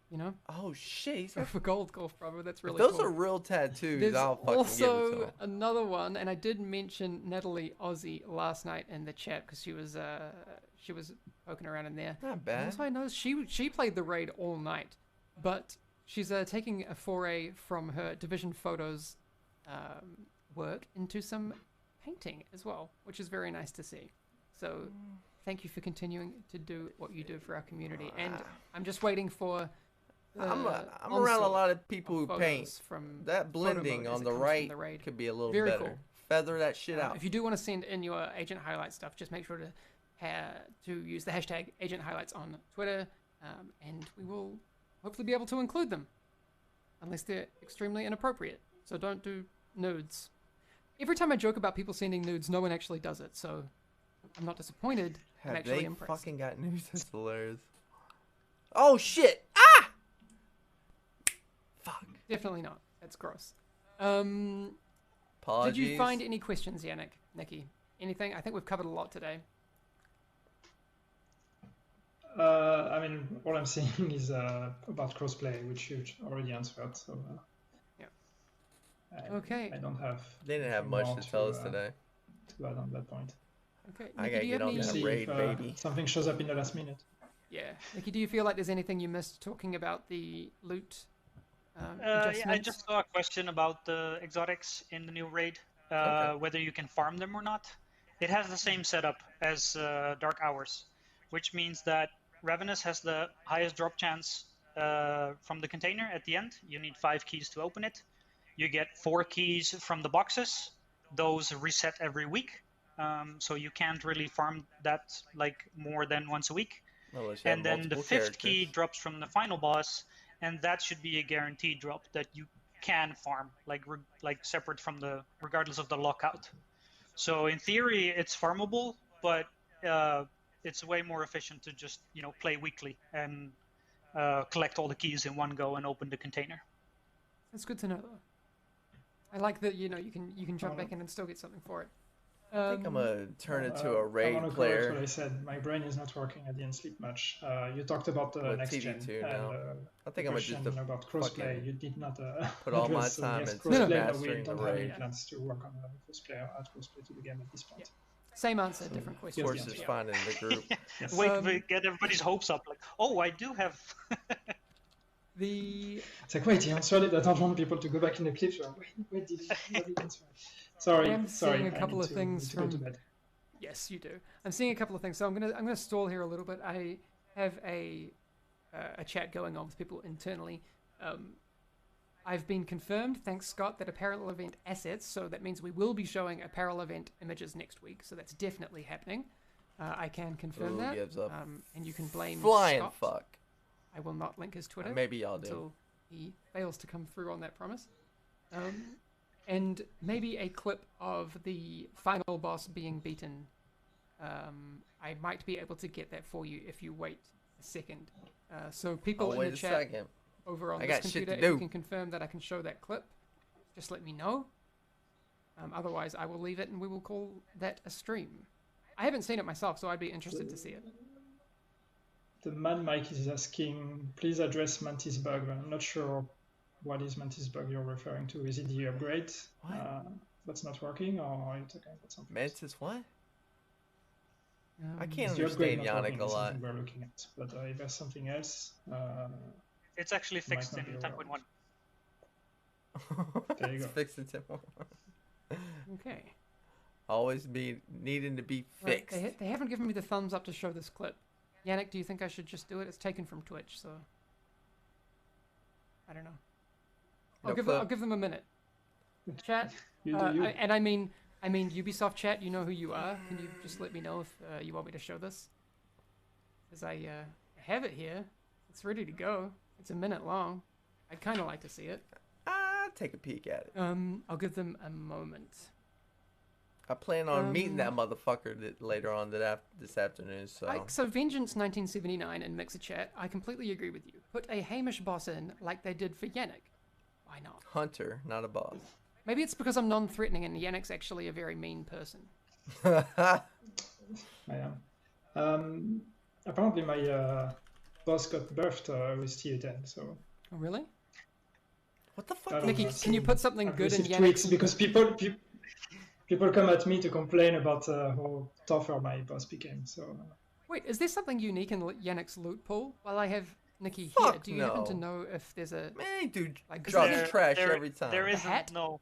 you know, Oh shit! He's for Golf Bravo, that's if really those cool. are real tattoos. There's I'll fucking give it to also him. another one, and I did mention Natalie Aussie last night in the chat because she was poking around in there. Not And bad. also, I noticed she played the raid all night, but she's taking a foray from her Division Photos work into some painting as well, which is very nice to see. So, thank you for continuing to do what you do for our community. And I'm just waiting for. I'm around a onslaught lot of people who photos paint. from That photo blending mode as on it the comes from right the raid. could be a little Very better. cool. Feather that shit out. If you do want to send in your agent highlight stuff, just make sure to use the hashtag agent highlights on Twitter, and we will hopefully be able to include them, unless they're extremely inappropriate. So don't do nudes. Every time I joke about people sending nudes, no one actually does it. So I'm not disappointed. I'm Have actually they impressed. fucking got news? That's hilarious. Oh shit! Ah! Fuck. Definitely not. That's gross. Did Apologies. you find any questions, Yannick, Nikki? Anything? I think we've covered a lot today. I mean, all I'm saying is about crossplay, which you already answered. So Yeah. I don't have. They didn't have much to tell us today. To add on that point. Okay. I Nikki, gotta do you get have on any... that See raid, if baby. something shows up in the last minute. Yeah. Nikki, do you feel like there's anything you missed talking about the loot Yeah, adjustments? I just saw a question about the exotics in the new raid, Okay. whether you can farm them or not. It has the same setup as Dark Hours, which means that Ravenous has the highest drop chance from the container at the end. You need 5 keys to open it. You get 4 keys from the boxes. Those reset every week, so you can't really farm that like more than once a week. Unless you have And then the multiple 5th key characters. drops from the final boss, and that should be a guaranteed drop that you can farm, like separate from regardless of the lockout. So in theory, it's farmable, but it's way more efficient to just play weekly and collect all the keys in one go and open the container. That's good to know, though. I like that you can jump back in and still get something for it. I think I'm gonna turn it to a I raid want to correct player. what I said. My brain is not working. I didn't sleep much. You talked about With next TD2 gen now. and I think I'm gonna just question about crossplay. fucking You did not put all my address, time yes, into crossplay, but we mastering don't the have any raid. plans to work on add crossplay to the game at this point. Same answer, different Of question. course, Yes, it's yeah. fine in the group. Yes. Wait, get everybody's hopes up. Like, oh, I do have. It's like, wait, he answered it. I don't want people to go back in the clips. Wait, did he answer it? Sorry, I am seeing a I couple need of to- things need to go to from- bed. Yes, you do. I'm seeing a couple of things, so I'm gonna stall here a little bit. I have a chat going on with people internally. I've been confirmed, thanks Scott, that apparel event assets. So that means we will be showing apparel event images next week. So that's definitely happening. I can confirm Who that. gives up? And you can blame Flying Scott. fuck. I will not link his Twitter. Maybe y'all do. Until he fails to come through on that promise. And maybe a clip of the final boss being beaten. I might be able to get that for you if you wait a second. So people Oh, in wait the a chat second. over on I this got shit computer, to if you do. can confirm that I can show that clip, just let me know. Otherwise, I will leave it and we will call that a stream. I haven't seen it myself, so I'd be interested to see it. The man Mike is asking, please address Mantis bug. I'm not sure what is Mantis bug you're referring to. Is it the upgrade that's not working, or are you talking about something else? Mantis what? I Um, can't Is the upgrade understand not working? Yannick a Is lot. something we're looking at. But if there's something else, It's actually Might fixed not in be 10.1. There you It's go. fixed in 10. Okay. Always be needing to be Right, fixed. they haven't given me the thumbs up to show this clip. Yannick, do you think I should just do it? It's taken from Twitch, so I don't know. No I'll clip. give them a minute. Chat, You do you. and I mean Ubisoft chat. You know who you are. Can you just let me know if you want me to show this? Because I have it here. It's ready to go. It's a minute long. I'd kind of like to see it. Take a peek at it. I'll give them a moment. I plan on meeting that motherfucker later on this afternoon. So So Vengeance 1979 in Mixer Chat, I completely agree with you. Put a Hamish boss in like they did for Yannick. Why not? Hunter, not a boss. Maybe it's because I'm non-threatening and Yannick's actually a very mean person. I am. Apparently my boss got birthed with TU10, so Oh, really? What the I fuck? don't Nikki, know. can you put something I've good in received Yannick's... tweets because people come at me to complain about how tougher my boss became. So Wait, is there something unique in Yannick's loot pool? While I have Nikki here, Fuck do you happen to no. know if there's a... Man, dude, Like, 'cause drops there- trash every time. There hat? isn't. No.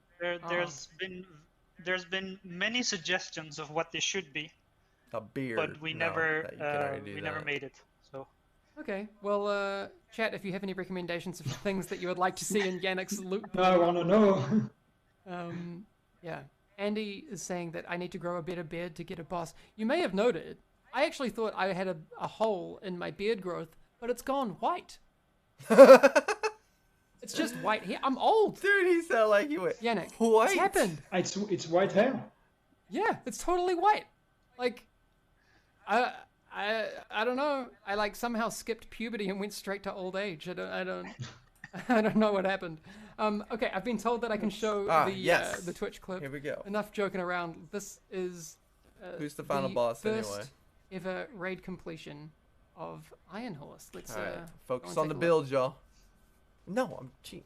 There's been many suggestions of what this should be, A beard. but we No, never that you can already do never that. made it. So Okay, well, chat, if you have any recommendations of things that you would like to see in Yannick's loot now I want to know. Yeah. Andy is saying that I need to grow a better beard to get a boss. You may have noted, I actually thought I had a hole in my beard growth, but it's gone white. It's just white hair. I'm old. Dude, he sounded like he went Yannick, white. what's happened? It's white hair. Yeah, it's totally white. Like, I don't know. I like somehow skipped puberty and went straight to old age. I don't know what happened. Okay, I've been told that I can show the Twitch clip. Here we go. Enough joking around. This is Who's the final boss first anyway? ever raid completion of Iron Horse. Let's All right, go focus and on the take a look. build, y'all. No, I'm cheating.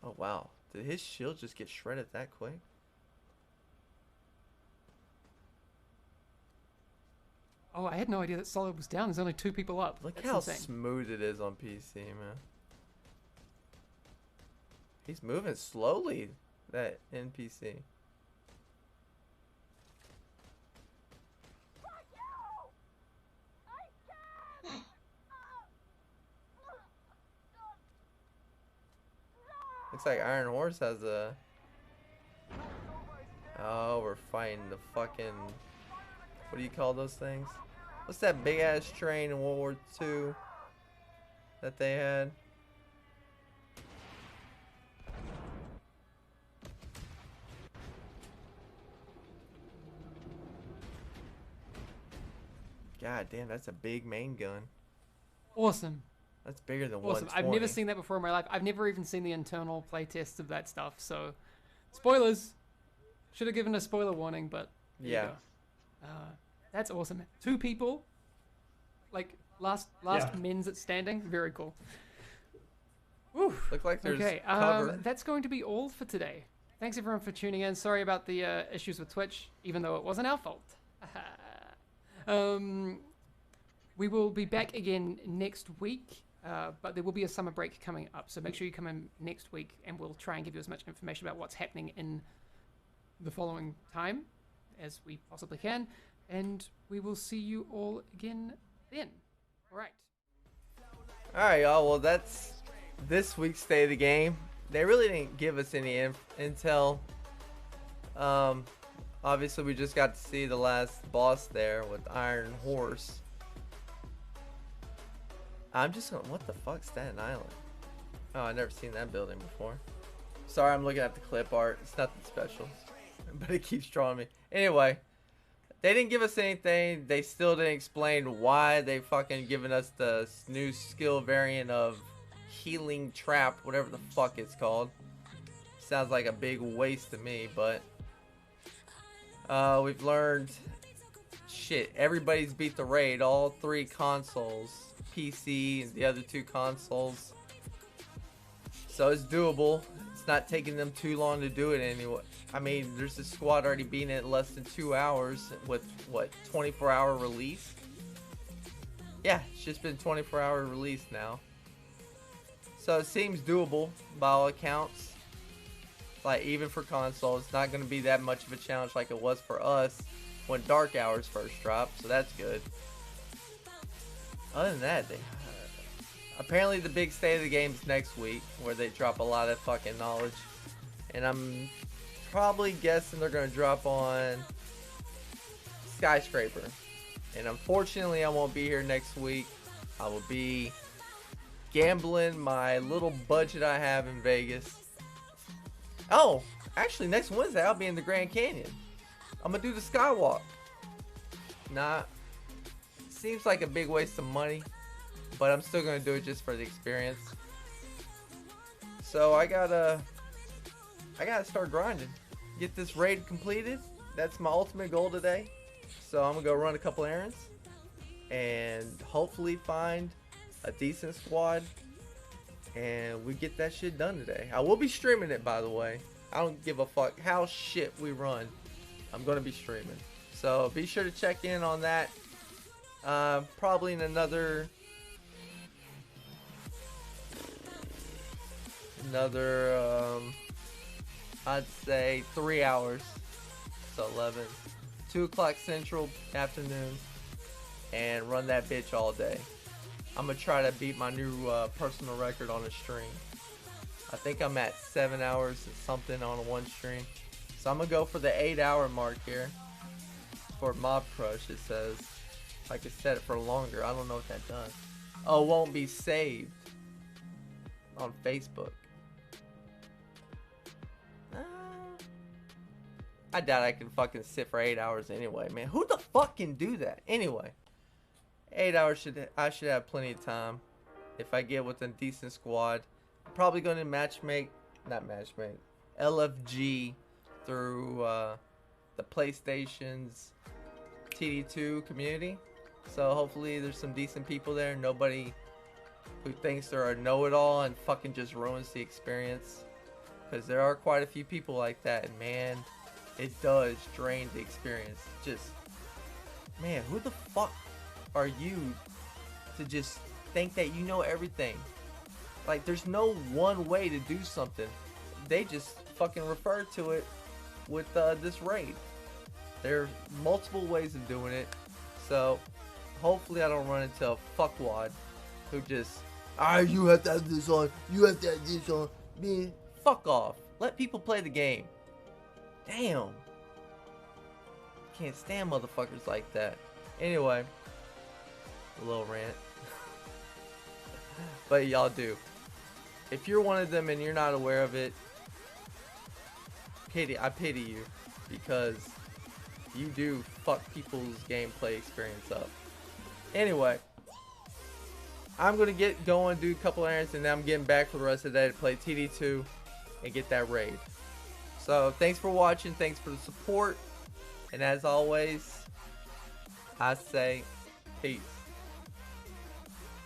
Oh wow, did his shield just get shredded that quick? Oh, I had no idea that Solid was down. There's only 2 people up. Look That's how insane. smooth it is on PC, man. He's moving slowly, that NPC. Looks like Iron Horse has a... Oh, we're fighting the fucking... What do you call those things? What's that big ass train in World War II that they had? God damn, that's a big main gun. Awesome. That's bigger than Awesome. 120. I've never seen that before in my life. I've never even seen the internal playtests of that stuff. So, spoilers. Should have given a spoiler warning, but there you Yeah. go. That's awesome. 2 people, like last Yeah. men's at standing. Very cool. Woo. Look like there's Okay, cover. that's going to be all for today. Thanks everyone for tuning in. Sorry about the issues with Twitch, even though it wasn't our fault. We will be back again next week, but there will be a summer break coming up. So make sure you come in next week, and we'll try and give you as much information about what's happening in the following time as we possibly can. And we will see you all again then. All right. Alright, y'all. Well, that's this week's State of the Game. They really didn't give us any intel. Obviously, we just got to see the last boss there with Iron Horse. I'm just gonna... What the fuck, Staten Island? Oh, I've never seen that building before. Sorry, I'm looking at the clip art. It's nothing special. But it keeps drawing me. Anyway, they didn't give us anything. They still didn't explain why they fucking given us the new skill variant of Healing Trap, whatever the fuck it's called. Sounds like a big waste to me, but we've learned shit. Everybody's beat the raid. All 3 consoles, PC and the other 2 consoles. So it's doable. It's not taking them too long to do it anyway. I mean, there's a squad already beating it in less than 2 hours with, what, 24-hour release? Yeah, it's just been 24-hour release now. So it seems doable by all accounts. Like, even for consoles, it's not going to be that much of a challenge like it was for us when Dark Hours first dropped, so that's good. Other than that, apparently the big State of the Game is next week, where they drop a lot of fucking knowledge. And I'm probably guessing they're going to drop on Skyscraper. And unfortunately, I won't be here next week. I will be gambling my little budget I have in Vegas. Oh, actually, next Wednesday, I'll be in the Grand Canyon. I'm going to do the Skywalk. Nah, seems like a big waste of money, but I'm still going to do it just for the experience. So I gotta start grinding. Get this raid completed. That's my ultimate goal today. So I'm gonna go run a couple errands and hopefully find a decent squad, and we get that shit done today. I will be streaming it, by the way. I don't give a fuck how shit we run. I'm gonna be streaming. So be sure to check in on that. Probably in another I'd say 3 hours. So 11, 2 o'clock Central afternoon, and run that bitch all day. I'm gonna try to beat my new personal record on a stream. I think I'm at 7 hours and something on one stream. So I'm gonna go for the 8-hour mark here for Mob Crush. It says I could set it for longer. I don't know what that does. Oh, it won't be saved on Facebook. I doubt I can fucking sit for 8 hours anyway, man. Who the fuck can do that? Anyway, 8 hours I should have plenty of time if I get with a decent squad. I'm probably going to LFG through the PlayStation's TD2 community. So hopefully there's some decent people there. Nobody who thinks they're a know-it-all and fucking just ruins the experience. Because there are quite a few people like that, and man, it does drain the experience. Just, man, who the fuck are you to just think that you know everything? Like, there's no one way to do something. They just fucking refer to it with this raid. There's multiple ways of doing it. So, hopefully I don't run into a fuckwad who just, you have to have this on, you have to have this on. Man, fuck off. Let people play the game. Damn. Can't stand motherfuckers like that. Anyway, a little rant. But y'all do. If you're one of them and you're not aware of it, I pity you, because you do fuck people's gameplay experience up. Anyway, I'm gonna get going, do a couple errands, and then I'm getting back for the rest of the day to play TD2 and get that raid. So thanks for watching, thanks for the support, and as always, I say peace.